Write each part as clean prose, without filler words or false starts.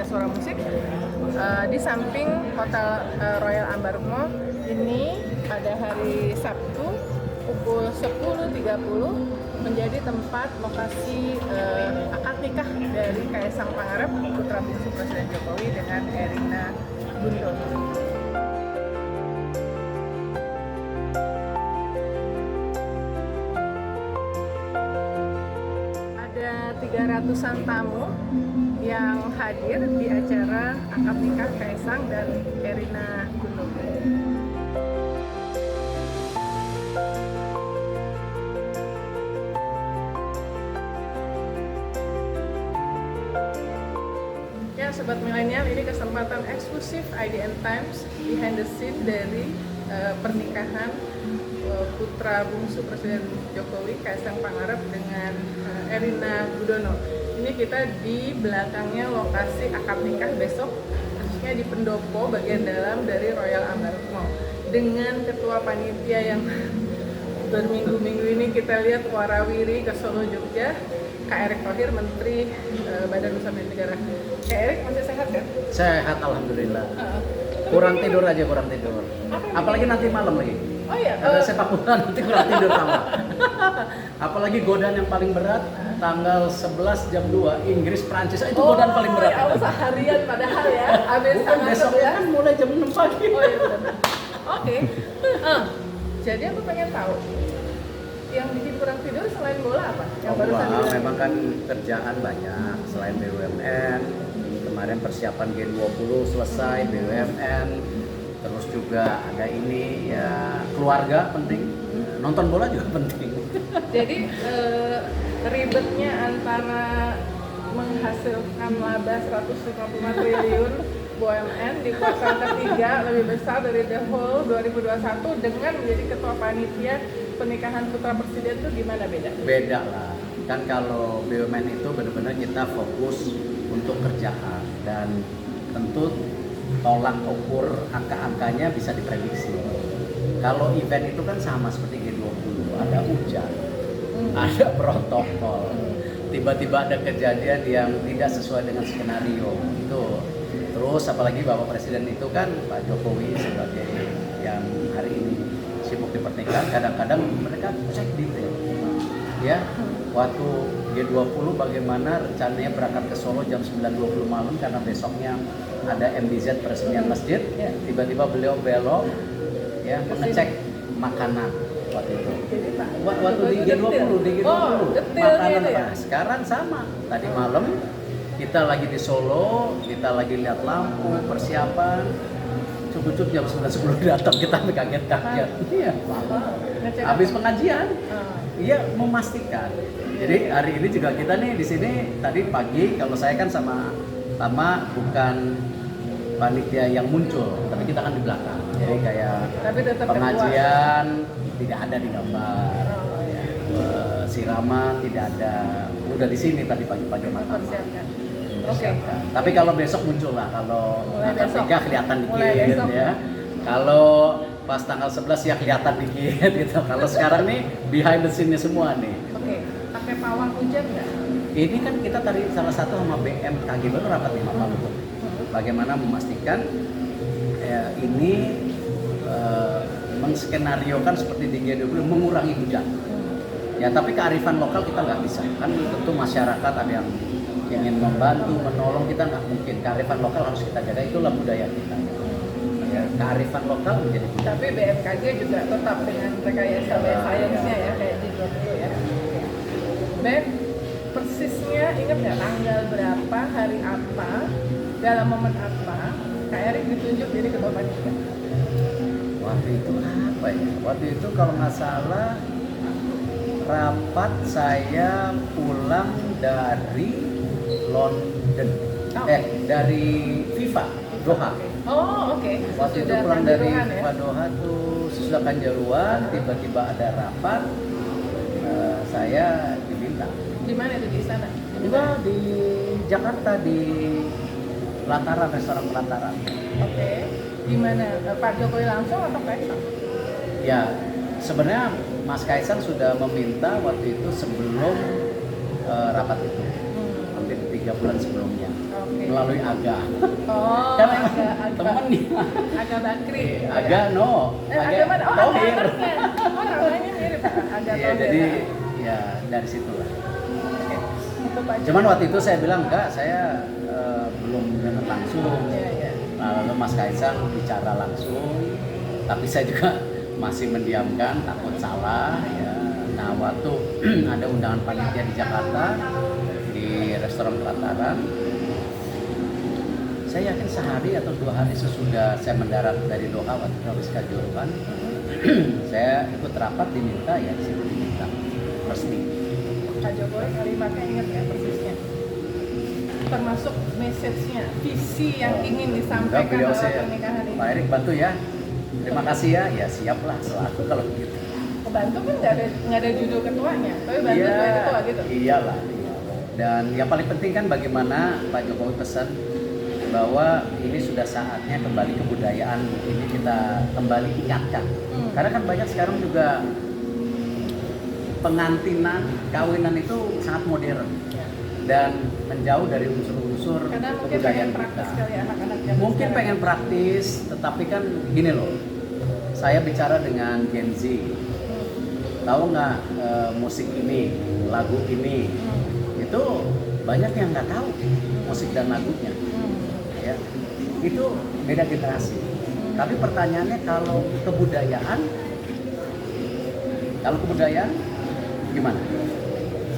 Suara Musik di samping Hotel Royal Ambarukmo. Ini pada hari Sabtu pukul 10.30 menjadi tempat lokasi akad nikah dari Kaisang Pangarep, putra bungsu Presiden Jokowi, dengan Erina Gudono. Ada 300-an tamu yang hadir di acara akad nikah Kaisang dan Erina Gudono. Ya, Sobat Milenial, ini kesempatan eksklusif IDN Times behind the scene dari pernikahan putra bungsu Presiden Jokowi, Kaisang Pangarep, dengan Erina Gudono. Ini kita di belakangnya lokasi akad nikah besok, khususnya di pendopo bagian dalam dari Royal Ambarukmo, dengan ketua panitia yang berminggu-minggu ini kita lihat warawiri ke Solo, Jogja, Kak Erick Thohir, Menteri Badan Usaha Milik Negara. Kak Erick masih sehat kan? Sehat, alhamdulillah. Kurang tidur aja, kurang tidur. Apalagi nanti malam lagi. Oh iya. Ada sepak bola, nanti kurang tidur tambah. Apalagi godaan yang paling berat tanggal 11 jam 2 Inggris Prancis, itu godaan paling berat. Oh, seharian padahal ya. Habis Bukan, besok ya. kan mulai jam 6 pagi. Oh iya benar. Oke. Jadi aku pengen tahu, yang bikin kurang tidur selain bola apa? Yang barusan bilang. Memang kan kerjaan banyak selain BUMN. Kemarin persiapan G20 selesai, BUMN, terus juga ada ini ya, keluarga penting, nonton bola juga penting. Jadi ribetnya antara menghasilkan laba 155 triliun BUMN di kuartal ketiga lebih besar dari the whole 2021 dengan menjadi ketua panitia pernikahan putra presiden itu gimana beda? Beda lah, kan kalau BUMN itu benar-benar kita fokus untuk kerjaan dan tentu tolak ukur angka-angkanya bisa diprediksi. Kalau event itu kan sama seperti G20, ada hujan, ada protokol, tiba-tiba ada kejadian yang tidak sesuai dengan skenario itu. Terus apalagi Bapak Presiden itu kan Pak Jokowi sebagai yang hari ini sibuk di pernikahan, kadang-kadang mereka cek detail. Ya, waktu G20 bagaimana rencananya berangkat ke Solo jam 9.20 malam karena besoknya ada MBZ peresmian masjid, tiba-tiba beliau belok ya mengecek makanan waktu itu. Waktu di G20, makanan apa? Sekarang sama. Tadi malam kita lagi di Solo, kita lagi lihat lampu, persiapan. Cukup jam 9.10 datang, kita kaget-kaget. Iya. Habis pengajian, iya memastikan. Jadi hari ini juga kita nih di sini tadi pagi, kalau saya kan sama bukan panitia yang muncul, tapi kita kan di belakang. Jadi kayak pengajian tidak ada di gambar, siraman tidak ada. Udah di sini tadi pagi-pagi makan. Oke. Tapi kalau besok muncul lah, kalau tanggal 3 kelihatan dikit ya. Kalau pas tanggal 11 ya kelihatan dikit gitu. Kalau sekarang nih behind the scene-nya semua nih. Oke. Pakai pawang hujan nggak? Ini kan kita tadi salah satu sama BMKG baru rapat di Maluku. Bagaimana memastikan ini menskenariokan seperti di G20 mengurangi hujan. Ya tapi kearifan lokal kita nggak bisa. Kan tentu masyarakat ada yang ingin membantu, menolong, kita nggak mungkin. Kearifan lokal harus kita jaga, itulah budaya kita. Ya, kearifan lokal menjadi budaya. Tapi BMKG juga tetap dengan rekayasa sainsnya ya, kayak G20 ya. Beb, persisnya ingat nggak tanggal berapa, hari apa, dalam momen apa Kak Erick ditunjuk jadi ketua panitia? Waktu itu apa ya? Waktu itu kalau nggak salah rapat saya pulang dari London, dari FIFA Doha. Oh oke. Waktu itu pulang dari FIFA Doha tuh sesudah Kanjuruhan, tiba-tiba ada rapat, saya diminta. Di mana itu, di sana? Enggak, di Jakarta, di Pelataran, restoran Pelataran. Oke. Di mana? Pak Jokowi langsung atau Kaisang? Ya, sebenarnya Mas Kaisang sudah meminta waktu itu sebelum rapat itu. Hampir 3 3 bulan sebelumnya Oke. melalui Aga. Oh, Kan emang Aga. temennya. Aga Bakri. Aga no. Aga mana? Oh, Aga Thohir. Bakri. Oh, namanya mirip. Aga Iya, Thohir. jadi ya dari situ lah. Oke. Itu Pak. Cuman waktu itu saya bilang enggak, saya belum dengar langsung. Iya, iya. Nah, lalu Mas Kaisang bicara langsung, tapi saya juga masih mendiamkan, takut salah ya. Nah, waktu ada undangan panitia di Jakarta di restoran Pelataran, saya yakin sehari atau 2 hari sesudah saya mendarat dari Doha waktu itu habis Kanjuruhan, saya ikut rapat diminta ya, di situ diminta resmi. Pak Jokowi kalimatnya ingat ya persisnya. Termasuk message-nya, visi yang ingin disampaikan Beliau dalam saya, pernikahan ini. Pak Erik bantu ya, terima kasih ya, ya siaplah selaku kalau begitu. Kebantu kan nggak ada judul ketuanya, tapi bantu Iya, sebagai ketua gitu. Iyalah. Dan yang paling penting kan bagaimana Pak Jokowi pesan bahwa ini sudah saatnya kembali kebudayaan ini kita kembali ingatkan. Karena kan banyak sekarang juga pengantinan, kawinan itu sangat modern dan menjauh dari unsur-unsur Karena mungkin kebudayaan pengen kita. praktis kali ya anak-anak zaman Mungkin sekarang. pengen praktis, tetapi kan gini loh. Saya bicara dengan Gen Z. Tahu nggak musik ini, lagu ini? Itu banyak yang nggak tahu musik dan lagunya. Ya, itu beda generasi. Tapi pertanyaannya kalau kebudayaan gimana?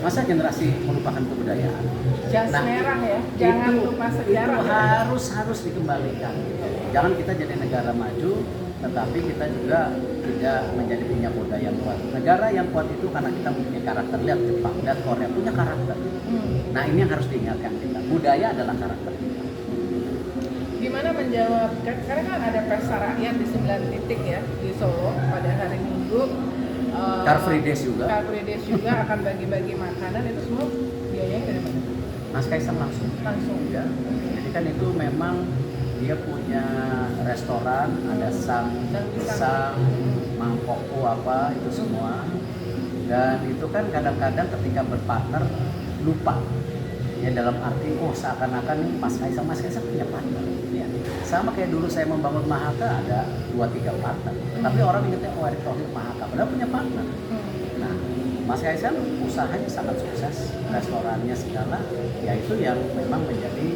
Masa generasi melupakan kebudayaan? Jas merah ya, jangan lupa sejarah. Itu ya. harus dikembalikan. Jangan kita jadi negara maju, tetapi kita juga tidak menjadi punya budaya yang kuat. Negara yang kuat itu karena kita punya karakter. Lihat Jepang, lihat Korea punya karakter. Nah ini yang harus diingatkan kita. Budaya adalah karakter kita. Gimana menjawab, karena kan ada pesta rakyat di 9 titik ya di Solo pada hari Minggu. Car Free Days juga. Car Free Days juga akan bagi-bagi makanan, itu semua biayanya dari mana? Mas Kaisang langsung. Langsung. Ya. Jadi kan itu memang dia punya restoran, ada pisang, mangkokku apa itu semua. Dan itu kan kadang-kadang ketika berpartner lupa. Ya dalam arti seakan-akan nih Mas Kaisang punya partner. Ya. Sama kayak dulu saya membangun Mahaka ada 2-3 partner. Tapi orang ingatnya Erick Thohir Mahaka, padahal punya partner. Nah, Mas Kaisang usahanya sangat sukses, restorannya segala, ya itu yang memang menjadi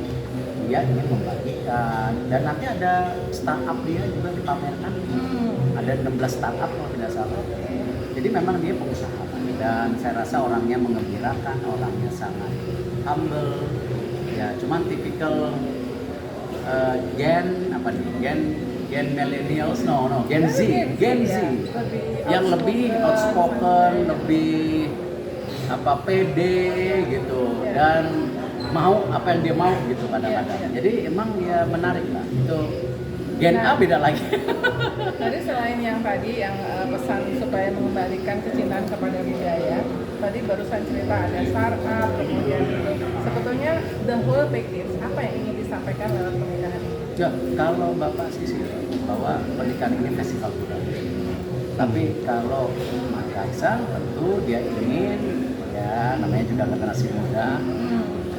dia ingin membagikan. Dan nanti ada startup dia juga dipamerkan. Ada 16 startup kalau tidak salah. Jadi memang dia pengusaha. Dan saya rasa orangnya mengembirakan, orangnya sangat humble. Ya, cuman tipikal gen millennials, Gen Z, yang lebih outspoken, lebih pede gitu dan mau apa yang dia mau gitu kadang-kadang. Jadi emang ya menarik lah. Itu Gen A beda lagi. Tadi selain yang tadi yang pesan supaya mengembalikan kecintaan kepada budaya, tadi barusan cerita ada startup, kemudian sebetulnya the whole package apa yang ingin disampaikan lewat pernikahan ini? Ya, kalau Bapak sih bahwa pernikahan ini festival budaya. Tapi kalau Mas Kaisang tentu dia ingin ya namanya juga generasi muda.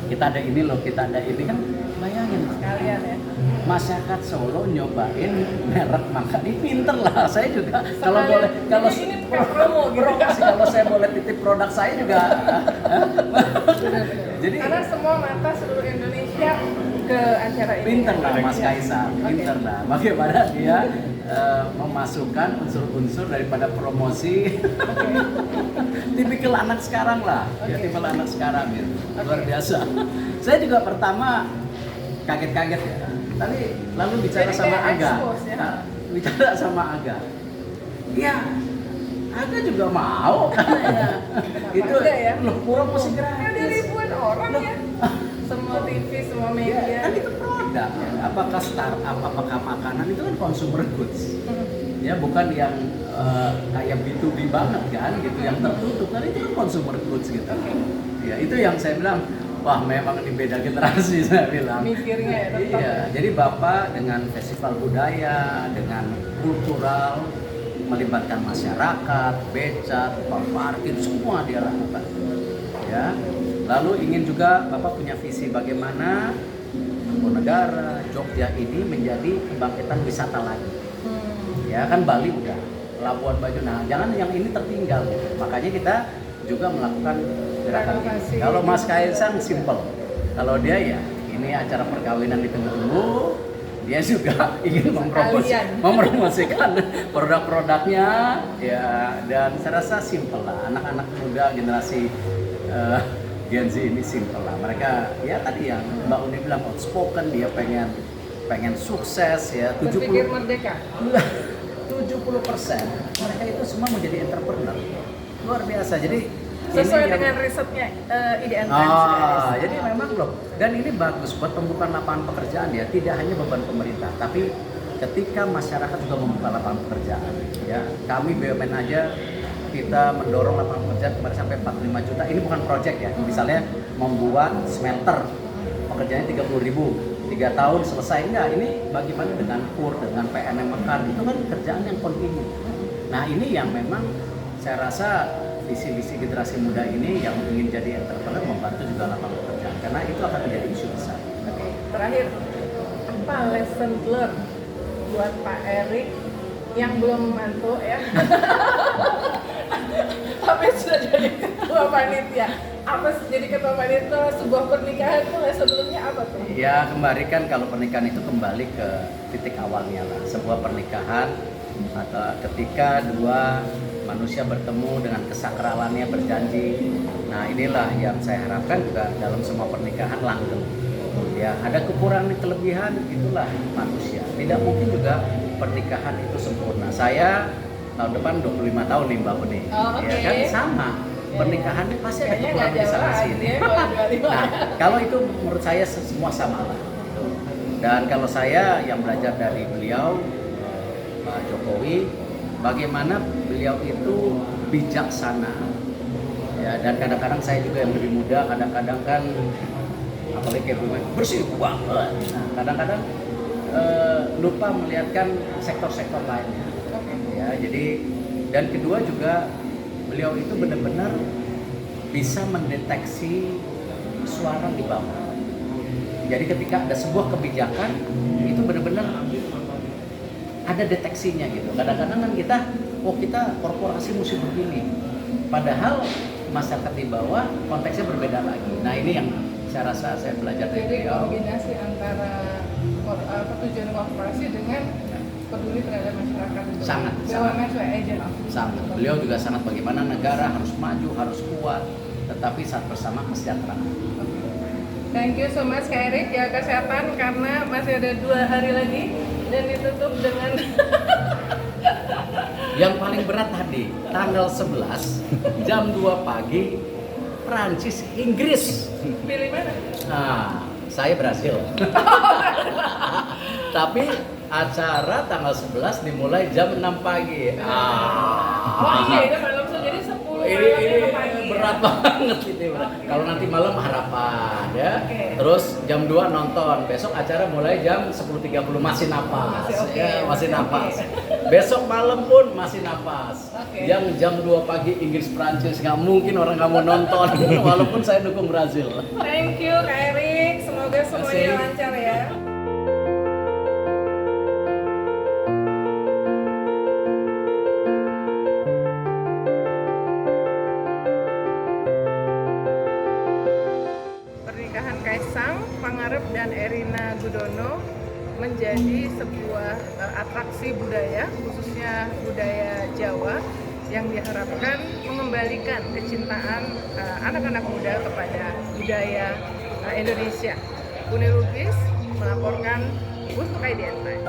Kita ada ini loh, kita ada ini kan bayangin Kalian ya. masyarakat Solo nyobain merek makan ini pinter lah. Saya juga kalau Sekalian, boleh kalau ini bukan promo gitu. kalau saya boleh titip produk saya juga. Jadi Karena semua mata seluruh Indonesia ke acara ini. pinter lah Mas Kaisang, pinter lah. Bagaimana dia memasukkan unsur-unsur daripada promosi tipikal anak sekarang lah, ya tipikal anak sekarang gitu. Luar biasa. Saya juga pertama kaget-kaget ya. Tapi lalu bicara Jadi sama kayak Aga, expose, ya? bicara sama Aga. Ya, Aga juga mau katanya. Itu enggak ya? loh promosi Ada gratis. ribuan orang ya. Semua TV, semua Ya, media. kan itu produk ya. Apakah startup, apakah makanan itu kan consumer goods. Ya bukan yang kayak B2B banget kan gitu yang tertutup kan itu kan consumer goods gitu. Ya itu yang saya bilang wah memang ini beda generasi saya bilang. Mikirnya ya tetap. Iya, jadi Bapak dengan festival budaya, dengan kultural melibatkan masyarakat, beca, tukang parkir semua dia lakukan. Ya. Lalu ingin juga Bapak punya visi bagaimana Mangkunegaran, Jogja ini menjadi kebangkitan wisata lagi. Ya kan Bali udah, Labuan Bajo, nah jangan yang ini tertinggal gitu. Makanya kita juga melakukan gerakan ini. Kalau Mas Kaisang simple, kalau dia ya ini acara perkawinan ditunggu-tunggu, dia juga ingin mempromosikan produk-produknya ya, dan saya rasa simple lah, anak-anak muda generasi Gen Z ini simple lah, mereka ya tadi yang Mbak Uni bilang outspoken, dia pengen sukses ya, 70% merdeka. 70% mereka itu semua menjadi entrepreneur, luar biasa. Jadi sesuai dengan risetnya IDN Times. Jadi memang loh, dan ini bagus buat pembukaan lapangan pekerjaan ya, tidak hanya beban pemerintah, tapi ketika masyarakat juga membuka lapangan pekerjaan ya. Kami BUMN aja kita mendorong lapangan pekerjaan kemarin sampai 45 juta. Ini bukan project ya, misalnya membuat smelter, pekerjaannya 30.000, 3 tahun selesai, enggak. Ini bagaimana dengan KUR, dengan PNM Mekar, itu kan kerjaan yang kontinu. Nah ini yang memang saya rasa visi-visi generasi muda ini yang ingin jadi entrepreneur membantu juga lapangan pekerjaan, karena itu akan menjadi isu besar. Oke, terakhir apa lesson learned buat Pak Erik yang belum mantu ya tapi sudah jadi ketua panitia? Apa jadi ketua panitia sebuah pernikahan itu lesson learned-nya apa tuh? Ya kembali kan, kalau pernikahan itu kembali ke titik awalnya lah, sebuah pernikahan atau ketika dua manusia bertemu dengan kesakralannya, berjanji. Nah inilah yang saya harapkan juga dalam semua pernikahan langgeng. Ya ada kekurangan kelebihan, itulah manusia. Tidak mungkin juga pernikahan itu sempurna. Saya tahun depan 25 tahun nih Mbak Uni. Ya kan sama. Pernikahan ini pasti ada kekurangan di sana sini. Nah kalau itu menurut saya semua sama lah. Dan kalau saya yang belajar dari beliau, Pak Jokowi, bagaimana beliau itu bijaksana ya, dan kadang-kadang saya juga yang lebih muda, kadang-kadang kan apalagi kayak bersih banget, nah, kadang-kadang lupa melihatkan sektor-sektor lainnya ya. Jadi dan kedua juga beliau itu benar-benar bisa mendeteksi suara di bawah. Jadi ketika ada sebuah kebijakan itu benar-benar ada deteksinya gitu. Kadang-kadang kan kita korporasi mesti begini, padahal masyarakat di bawah konteksnya berbeda lagi. Nah ini yang saya rasa saya belajar dari beliau. Jadi kombinasi antara tujuan korporasi dengan peduli terhadap masyarakat. Sangat. Sangat. Beliau juga sangat bagaimana negara harus maju, harus kuat, tetapi saat bersama kesejahteraan. Thank you so much Kak Erik, jaga kesehatan karena masih ada 2 hari lagi dan ditutup dengan yang paling berat tadi tanggal 11 jam 2 pagi Prancis Inggris. Pilih mana? Nah, saya Brasil. Tapi acara tanggal 11 dimulai jam 6 pagi. Oh iya, itu malam jadi 10 ini pagi. Berat banget ini. Kalau nanti malam harapan ya. Terus jam 2 nonton. Besok acara mulai jam 10.30 masih napas. Masih napas. Besok malam pun masih napas. Yang jam 2 pagi Inggris Prancis, nggak mungkin orang nggak mau nonton walaupun saya dukung Brazil. Thank you Kak Erik, semoga semuanya lancar ya. Pernikahan Kaisang Pangarep dan Erina Gudono menjadi sebuah atraksi budaya, khususnya budaya Jawa, yang diharapkan mengembalikan kecintaan anak-anak muda kepada budaya Indonesia. Uni Lubis melaporkan untuk IDN Times.